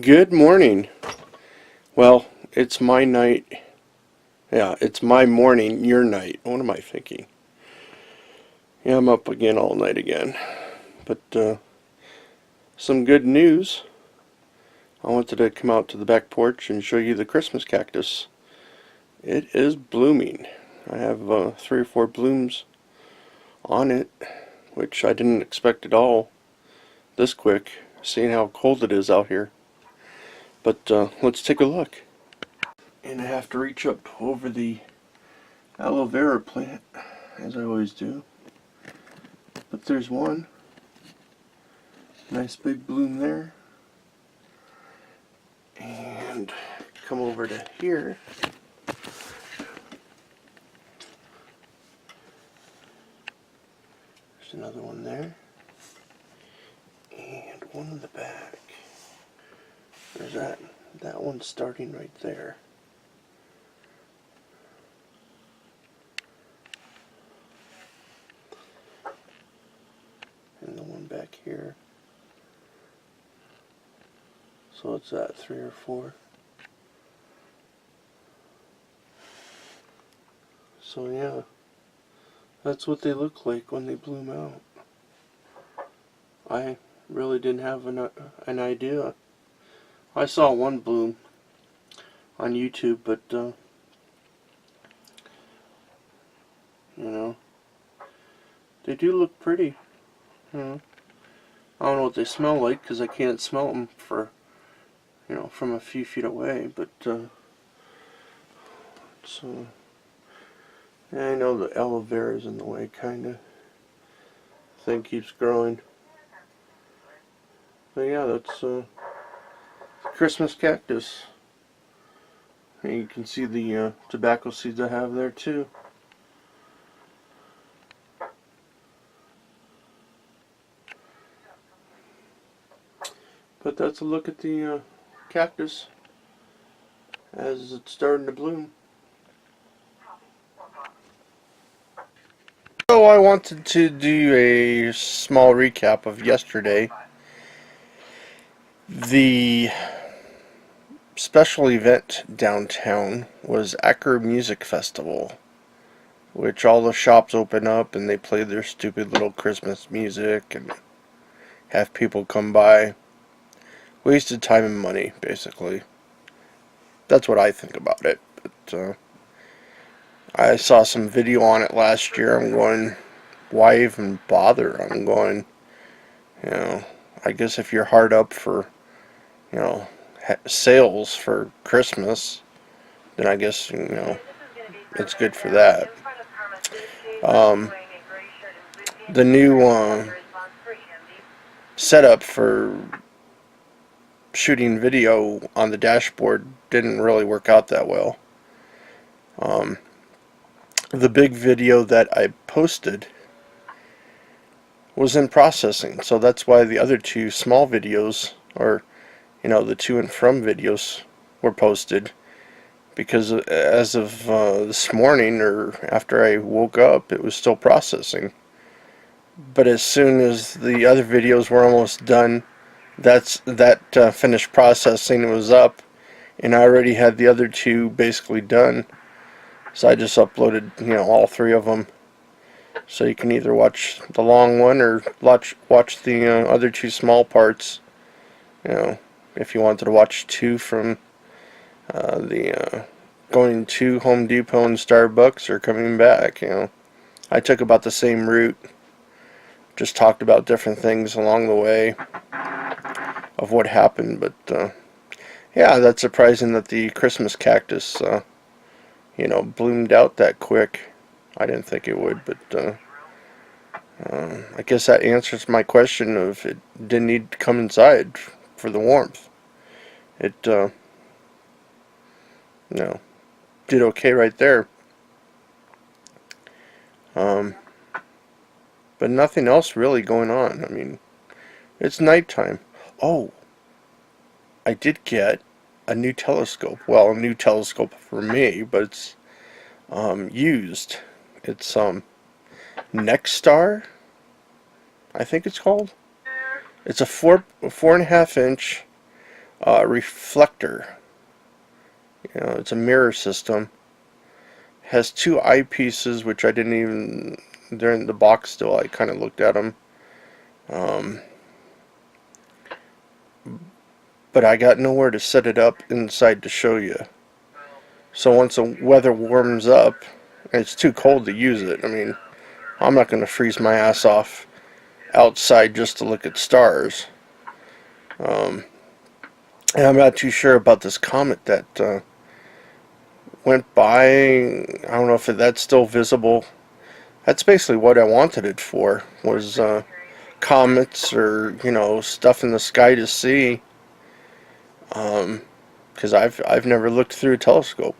Good morning. Well, it's my night. Yeah, it's my morning, your night. What am I thinking? Yeah, I'm up again all night again. But some good news. I wanted to come out to the back porch and show you the Christmas cactus. It is blooming. I have 3 or 4 blooms on it, which I didn't expect at all this quick, seeing how cold it is out here. But let's take a look. And I have to reach up over the aloe vera plant, as I always do. But there's one. Nice big bloom there. And come over to here. There's another one there. And one in the back. There's that one's starting right there. And the one back here. So it's at 3 or 4. So yeah, that's what they look like when they bloom out. I really didn't have an idea. I saw one bloom on YouTube, but you know, they do look pretty. You know, I don't know what they smell like because I can't smell them from a few feet away. But so yeah, I know the aloe vera is in the way, kind of. Thing keeps growing. But yeah, that's Christmas cactus. And you can see the tobacco seeds I have there too. But that's a look at the cactus as it's starting to bloom. So I wanted to do a small recap of yesterday. The special event downtown was Acro Music Festival, which all the shops open up and they play their stupid little Christmas music and have people come by. Wasted time and money, basically. That's what I think about it. But I saw some video on it last year. I'm going, why even bother? I'm going, I guess if you're hard up for, sales for Christmas, then I guess, it's good for that. The new setup for shooting video on the dashboard didn't really work out that well. The big video that I posted was in processing, so that's why the other 2 small videos, or the to and from videos, were posted, because as of this morning, or after I woke up, it was still processing. But as soon as the other videos were almost done, that finished processing was up, and I already had the other 2 basically done. So I just uploaded, all 3 of them. So you can either watch the long one or watch the other 2 small parts. If you wanted to watch 2 from the going to Home Depot and Starbucks or coming back, I took about the same route. Just talked about different things along the way of what happened. But yeah, that's surprising that the Christmas cactus bloomed out that quick. I didn't think it would, but I guess that answers my question of it didn't need to come inside for the warmth. It did okay right there. But nothing else really going on. I mean, it's nighttime. Oh, I did get a new telescope. Well, a new telescope for me, but it's used. It's Nexstar, I think it's called. It's a 4.5 inch reflector. You know, it's a mirror system. Has two eyepieces, which I didn't even, they're in the box still. I kind of looked at them. But I got nowhere to set it up inside to show you. So once the weather warms up, and it's too cold to use it. I mean, I'm not going to freeze my ass off outside just to look at stars. And I'm not too sure about this comet that went by. I don't know if that's still visible. That's basically what I wanted it for, was comets or, you know, stuff in the sky to see. Because I've never looked through a telescope.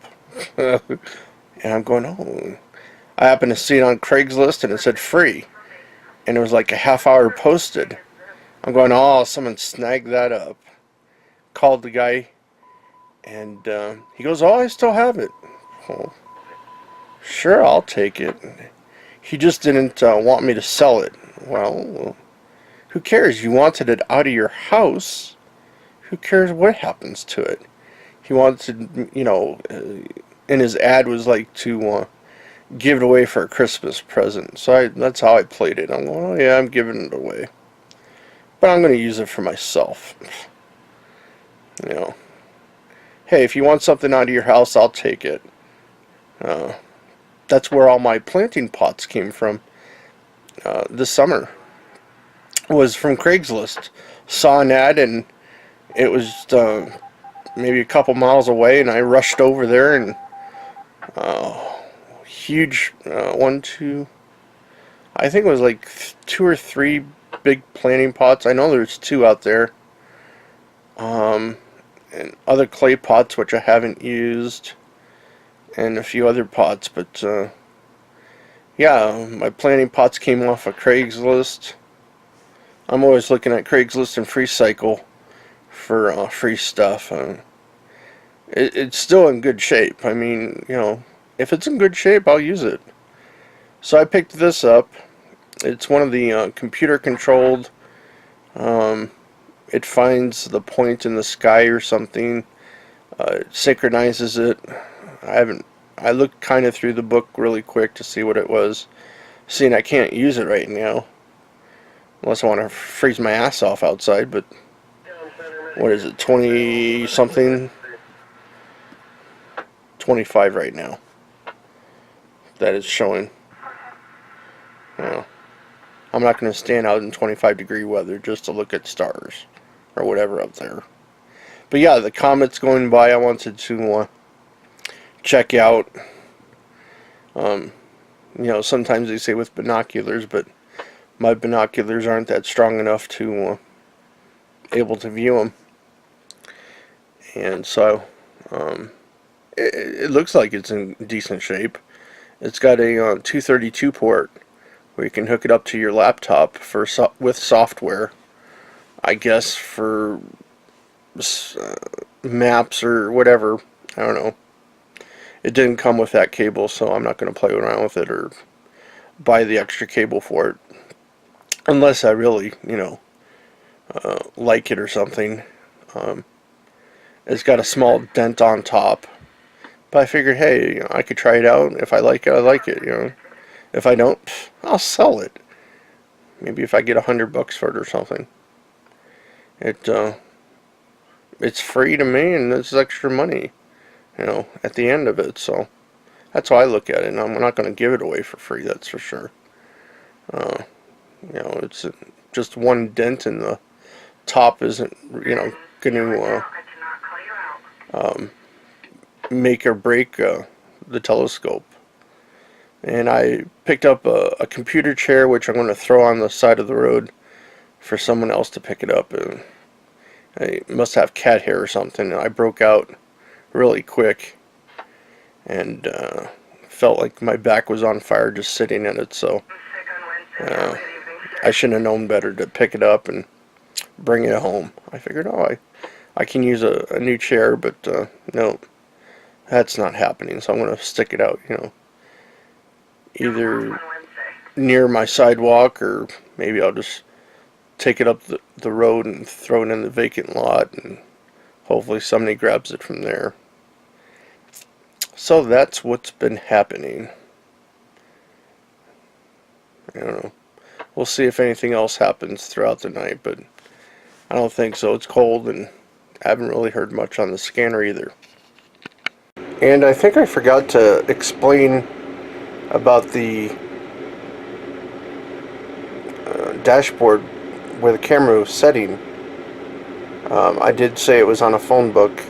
And I'm going, oh. I happened to see it on Craigslist and it said free. And it was like a half hour posted. I'm going, oh, someone snagged that up. Called the guy, and he goes, oh, I still have it. Oh, sure, I'll take it. He just didn't want me to sell it. Well, who cares? You wanted it out of your house. Who cares what happens to it? He wanted, you know, in his ad was like to give it away for a Christmas present. So that's how I played it. I'm going, oh yeah, I'm giving it away. But I'm going to use it for myself. You know, hey, if you want something out of your house, I'll take it. That's where all my planting pots came from this summer. Was from Craigslist. Saw an ad and it was maybe a couple miles away, and I rushed over there and huge one, two, I think it was like 2 or 3 big planting pots. I know there's 2 out there. And other clay pots which I haven't used, and a few other pots, but yeah, my planting pots came off of Craigslist. I'm always looking at Craigslist and FreeCycle for free stuff. It's still in good shape. I mean, you know, if it's in good shape, I'll use it. So I picked this up. It's one of the computer controlled. It finds the point in the sky or something, it synchronizes it. I looked kind of through the book really quick to see what it was, seeing I can't use it right now unless I want to freeze my ass off outside. But what is it, 20 something, 25 right now that is showing. I'm not going to stand out in 25-degree weather just to look at stars or whatever up there. But yeah, the comet's going by. I wanted to check out. You know, sometimes they say with binoculars, but my binoculars aren't that strong enough to able to view them. And so it looks like it's in decent shape. It's got a 232 port where you can hook it up to your laptop for with software, I guess, for maps or whatever. I don't know. It didn't come with that cable, so I'm not going to play around with it or buy the extra cable for it, unless I really, you know, like it or something. It's got a small dent on top, but I figured, hey, you know, I could try it out. If I like it, I like it. You know, if I don't, I'll sell it. Maybe if I get $100 for it or something. It's free to me, and it's extra money, you know, at the end of it. So that's how I look at it. And I'm not going to give it away for free, that's for sure. You know, it's just one dent in the top isn't, you know, going to make or break the telescope. And I picked up a computer chair, which I'm going to throw on the side of the road for someone else to pick it up. And I must have cat hair or something. I broke out really quick and felt like my back was on fire just sitting in it. So I shouldn't have known better to pick it up and bring it home. I figured, oh, I can use a new chair, but no, that's not happening. So I'm going to stick it out, you know, either near my sidewalk, or maybe I'll just take it up the road and throw it in the vacant lot and hopefully somebody grabs it from there. So that's what's been happening. I don't know. We'll see if anything else happens throughout the night, but I don't think so. It's cold, and I haven't really heard much on the scanner either. And I think I forgot to explain about the dashboard where the camera was setting. I did say it was on a phone book,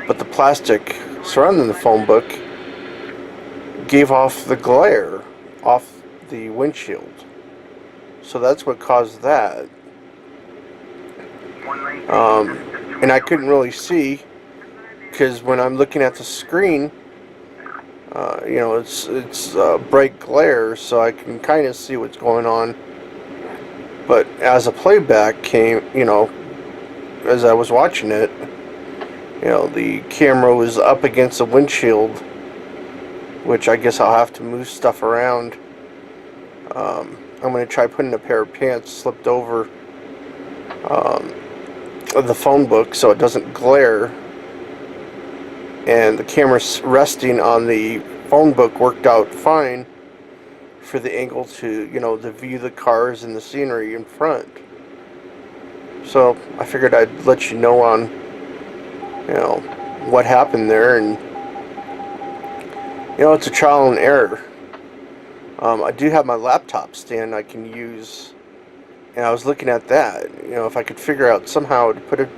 but the plastic surrounding the phone book gave off the glare off the windshield. So that's what caused that. And I couldn't really see, because when I'm looking at the screen, it's bright glare, so I can kind of see what's going on. But as a playback came, as I was watching it, the camera was up against the windshield, which I guess I'll have to move stuff around. I'm going to try putting a pair of pants slipped over the phone book so it doesn't glare. And the camera resting on the phone book worked out fine for the angle to, to view the cars and the scenery in front. So I figured I'd let you know on, what happened there. And, it's a trial and error. I do have my laptop stand I can use, and I was looking at that, if I could figure out somehow to put a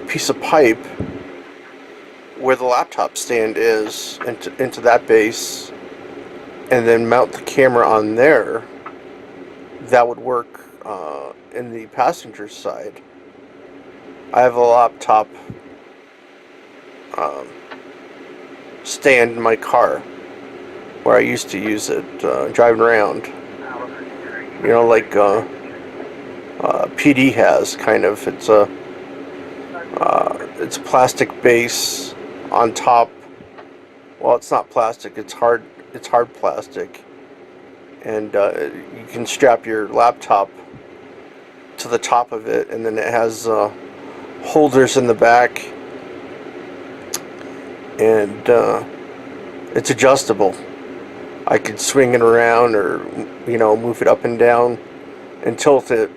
piece of pipe where the laptop stand is into that base, and then mount the camera on there, that would work in the passenger side. I have a laptop stand in my car where I used to use it driving around, like PD has, kind of. It's a plastic base on top. Well, it's not plastic, it's hard plastic, and you can strap your laptop to the top of it, and then it has holders in the back, and it's adjustable. I could swing it around, or move it up and down and tilt it,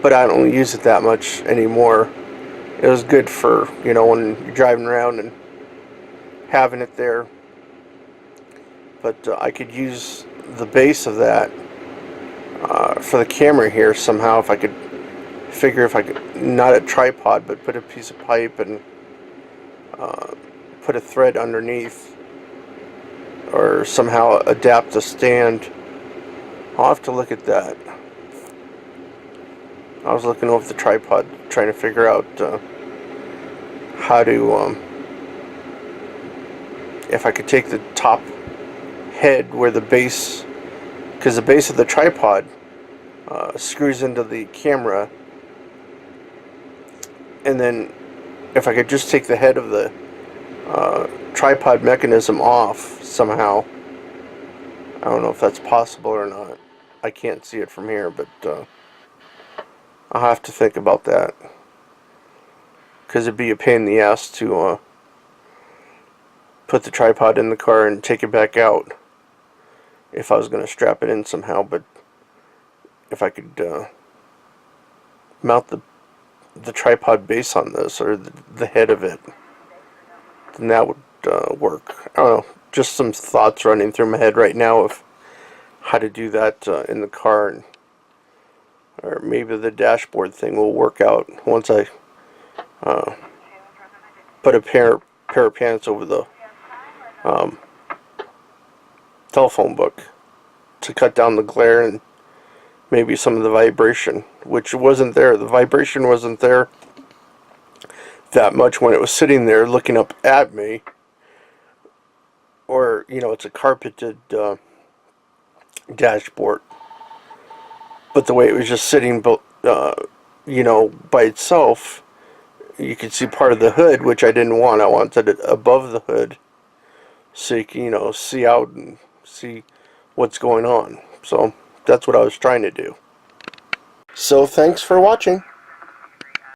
but I don't use it that much anymore. It was good for, when you're driving around and having it there. But I could use the base of that for the camera here somehow, if I could figure, if I could, not a tripod, but put a piece of pipe and put a thread underneath, or somehow adapt the stand. I'll have to look at that. I was looking over the tripod, trying to figure out how to, if I could take the top head where the base, because the base of the tripod screws into the camera, and then if I could just take the head of the tripod mechanism off somehow. I don't know if that's possible or not. I can't see it from here, but I'll have to think about that, because it'd be a pain in the ass to put the tripod in the car and take it back out if I was going to strap it in somehow. But if I could mount the tripod base on this, or the head of it, then that would work. I don't know, just some thoughts running through my head right now of how to do that in the car, and or maybe the dashboard thing will work out once I put a pair of pants over the telephone book to cut down the glare and maybe some of the vibration, which wasn't there. The vibration wasn't there that much when it was sitting there looking up at me, or it's a carpeted dashboard, but the way it was just sitting by itself, you could see part of the hood, which I didn't want. I wanted it above the hood so you can see out and see what's going on. So that's what I was trying to do. So thanks for watching.